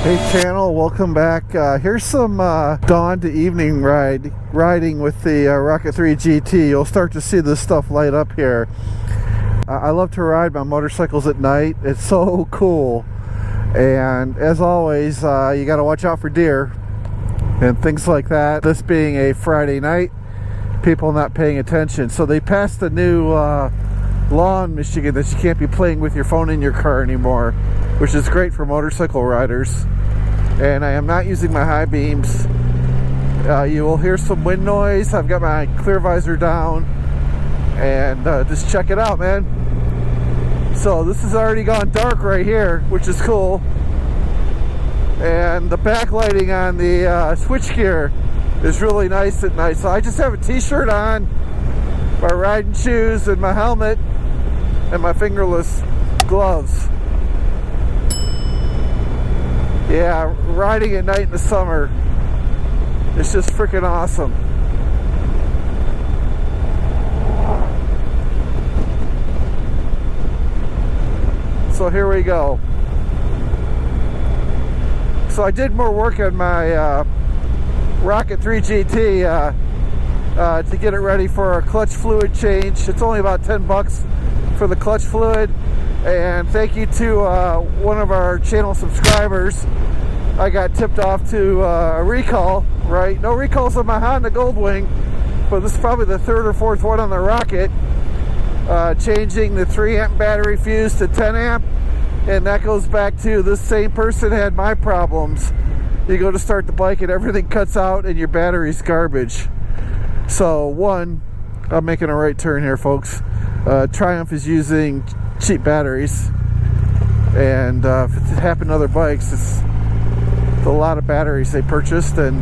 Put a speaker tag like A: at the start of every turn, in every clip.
A: Hey channel, welcome back. Here's some dawn to evening riding with the Rocket 3 GT. You'll start to see this stuff light up here. I love to ride my motorcycles at night. It's so cool. And as always, you got to watch out for deer and things like that. This being a Friday night, people not paying attention. So they passed a new law in Michigan that you can't be playing with your phone in your car anymore, which is great for motorcycle riders. And I am not using my high beams. You will hear some wind noise. I've got my clear visor down, and just check it out, man. So this has already gone dark right here, which is cool. And the backlighting on the switchgear is really nice at night. So I just have a t-shirt on, my riding shoes, and my helmet, and my fingerless gloves. Yeah, riding at night in the summer, it's just freaking awesome. So here we go. So I did more work on my Rocket 3 GT to get it ready for a clutch fluid change. It's only about 10 bucks for the clutch fluid. And thank you to one of our channel subscribers. I got tipped off to a recall, right? No recalls on my Honda Goldwing, but this is probably the third or fourth one on the Rocket. Changing the 3 amp battery fuse to 10 amp. And that goes back to this same person had my problems. You go to start the bike and everything cuts out and your battery's garbage. So one, I'm making a right turn here, folks. Triumph is using cheap batteries, and if it happened to other bikes, it's a lot of batteries they purchased, and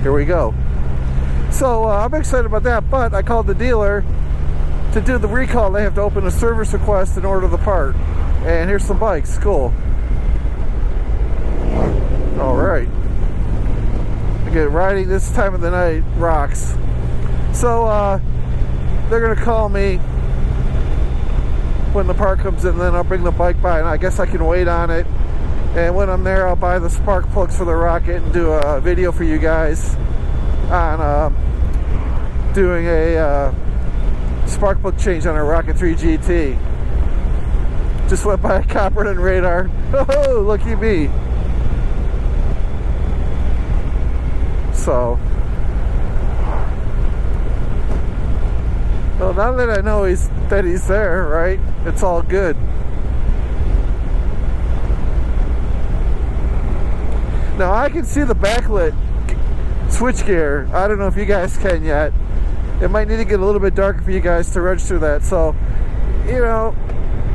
A: here we go. So I'm excited about that, but I called the dealer to do the recall. They have to open a service request and order the part. And here's some bikes. Cool. All right. Again, riding this time of the night rocks. So they're gonna call me when the part comes in, then I'll bring the bike by, and I guess I can wait on it. And when I'm there, I'll buy the spark plugs for the Rocket and do a video for you guys on doing a spark plug change on a Rocket 3 GT. Just went by a Copperton radar. Oh, lucky me. So, well, now that I know he's there, right? It's all good. Now I can see the backlit switchgear. I don't know if you guys can yet. It might need to get a little bit darker for you guys to register that. So, you know,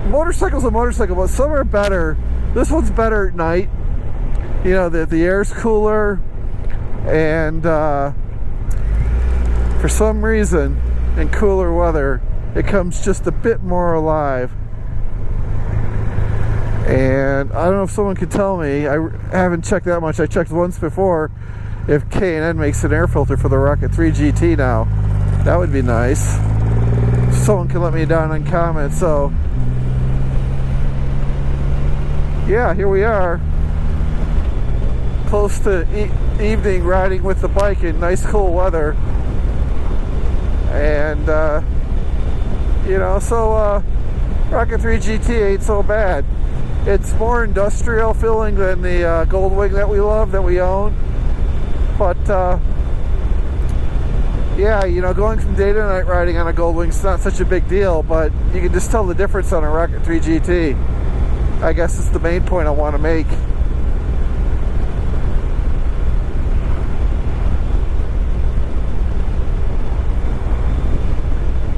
A: motorcycle's a motorcycle, but some are better. This one's better at night. You know, the air's cooler, and for some reason, in cooler weather, it comes just a bit more alive. And I don't know if someone could tell me. I haven't checked that much. I checked once before if K&N makes an air filter for the Rocket 3 GT now. That would be nice. Someone can let me down in comments. So yeah, here we are, close to evening, riding with the bike in nice cool weather. And you know, so Rocket 3 GT ain't so bad. It's more industrial feeling than the Goldwing that we love, that we own. But yeah, you know, going from day to night riding on a Goldwing is not such a big deal, but you can just tell the difference on a Rocket 3 GT. I guess it's the main point I want to make.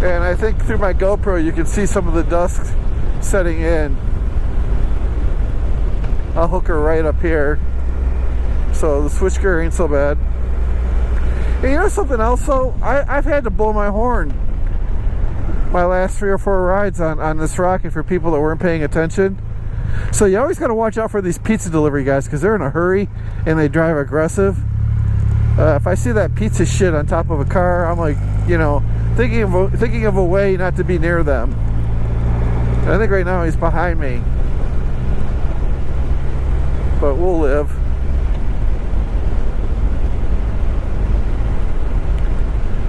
A: And I think through my GoPro you can see some of the dusk setting in. I'll hook her right up here, so the switchgear ain't so bad. And you know something else though? I've had to blow my horn my last 3 or 4 rides on this Rocket for people that weren't paying attention. So you always got to watch out for these pizza delivery guys, because they're in a hurry and they drive aggressive. If I see that pizza shit on top of a car, I'm like, you know, thinking of a way not to be near them. And I think right now he's behind me. but we'll live.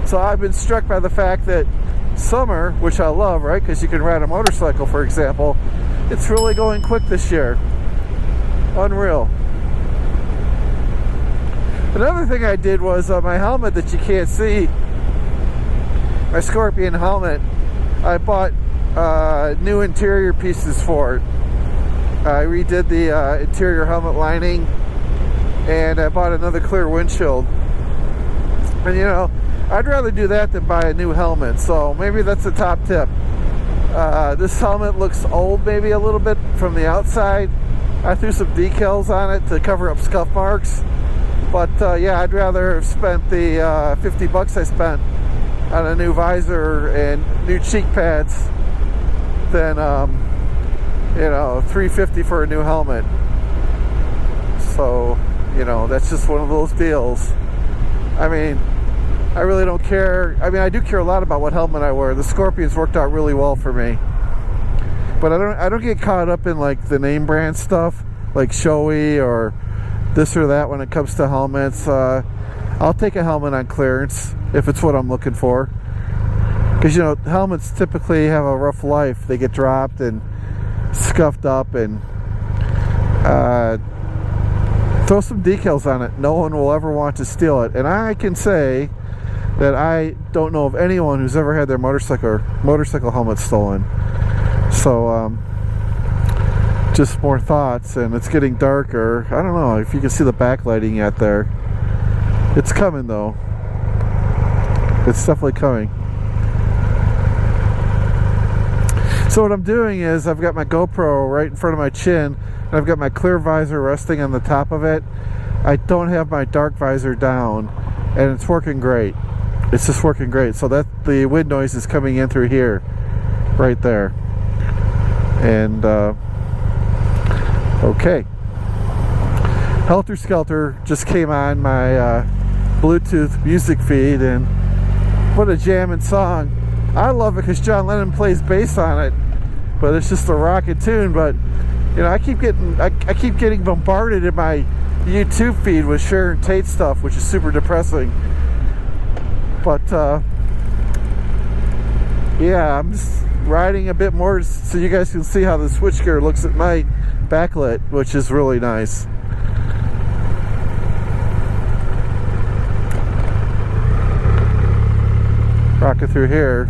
A: So I've been struck by the fact that summer, which I love, right, because you can ride a motorcycle, for example, it's really going quick this year. Unreal. Another thing I did was my helmet that you can't see, my Scorpion helmet, I bought new interior pieces for it. I redid the interior helmet lining, and I bought another clear windshield. And you know, I'd rather do that than buy a new helmet, so maybe that's a top tip. This helmet looks old maybe a little bit from the outside. I threw some decals on it to cover up scuff marks, but yeah, I'd rather have spent the 50 bucks I spent on a new visor and new cheek pads than you know, $350 for a new helmet. So, you know, that's just one of those deals. I mean, I really don't care. I mean, I do care a lot about what helmet I wear. The Scorpions worked out really well for me, but I don't get caught up in like the name brand stuff, like Shoei or this or that when it comes to helmets. I'll take a helmet on clearance if it's what I'm looking for, because you know, helmets typically have a rough life. They get dropped and scuffed up, and throw some decals on it. No one will ever want to steal it. And I can say that I don't know of anyone who's ever had their motorcycle helmet stolen. So just more thoughts, and it's getting darker. I don't know if you can see the backlighting yet there. It's coming though. It's definitely coming. So what I'm doing is I've got my GoPro right in front of my chin, and I've got my clear visor resting on the top of it. I don't have my dark visor down, and it's working great. It's just working great. So that the wind noise is coming in through here, right there. And okay. Helter Skelter just came on my Bluetooth music feed, and what a jamming song. I love it because John Lennon plays bass on it, but it's just a rockin' tune. But you know, I keep getting bombarded in my YouTube feed with Sharon Tate stuff, which is super depressing. But yeah, I'm just riding a bit more so you guys can see how the switchgear looks at my backlit, which is really nice. Rocking through here.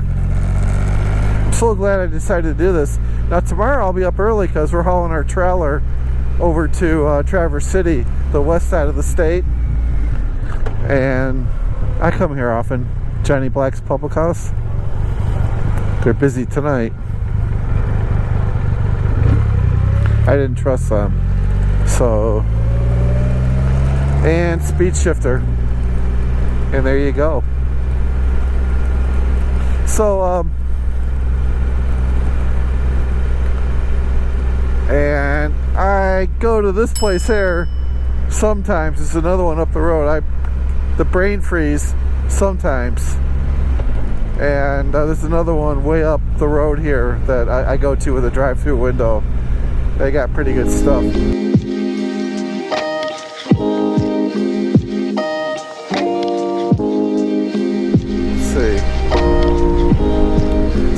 A: I'm so glad I decided to do this. Now tomorrow I'll be up early because we're hauling our trailer over to Traverse City, the west side of the state. And I come here often. Johnny Black's Public House. They're busy tonight. I didn't trust them. So, and speed shifter. And there you go. So, and I go to this place here sometimes. There's another one up the road. The Brain Freeze sometimes, and there's another one way up the road here that I go to with a drive-through window. They got pretty good stuff. Let's see.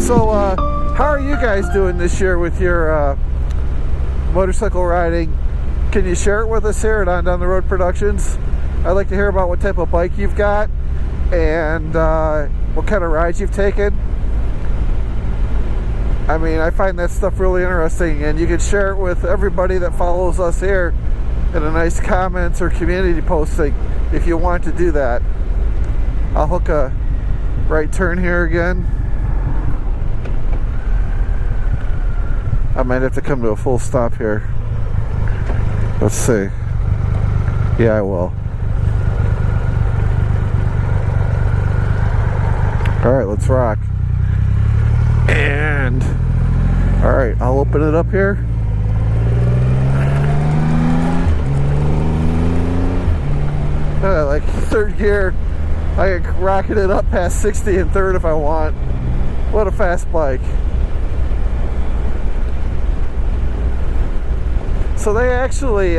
A: So how are you guys doing this year with your motorcycle riding? Can you share it with us here at On Down the Road Productions? I'd like to hear about what type of bike you've got and what kind of rides you've taken. I mean, I find that stuff really interesting, and you can share it with everybody that follows us here in a nice comments or community posting if you want to do that. I'll hook a right turn here again. I might have to come to a full stop here. Let's see. Yeah, I will. Alright, let's rock. And alright, I'll open it up here. Like third gear, I can rocket it up past 60 in third if I want. What a fast bike. So they actually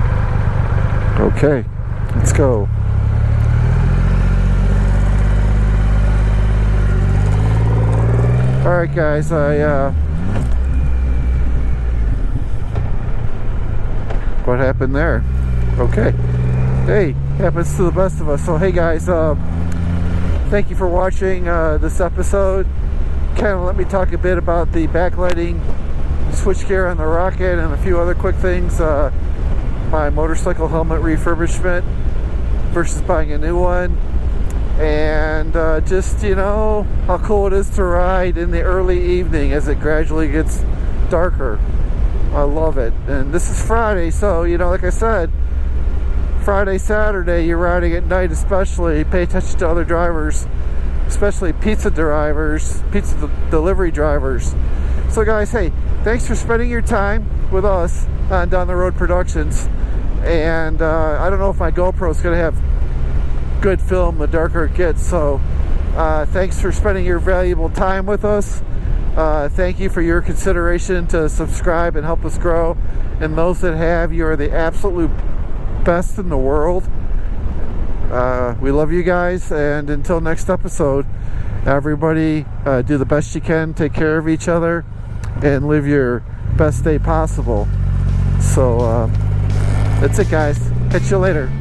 A: Okay, let's go. Alright guys, what happened there? Okay. Hey, happens to the best of us. So hey guys, thank you for watching this episode. Kind of let me talk a bit about the backlighting switchgear on the Rocket and a few other quick things. My motorcycle helmet refurbishment versus buying a new one. And just, you know, how cool it is to ride in the early evening as it gradually gets darker. I love it. And this is Friday, so, you know, like I said, Friday, Saturday, you're riding at night especially. Pay attention to other drivers, especially pizza drivers, pizza delivery drivers. So guys, hey, thanks for spending your time with us on Down the Road Productions. And I don't know if my GoPro is going to have good film the darker it gets, so thanks for spending your valuable time with us. Thank you for your consideration to subscribe and help us grow, and those that have, you are the absolute best in the world. We love you guys, and until next episode, everybody do the best you can, take care of each other, and live your best day possible. So that's it guys, catch you later.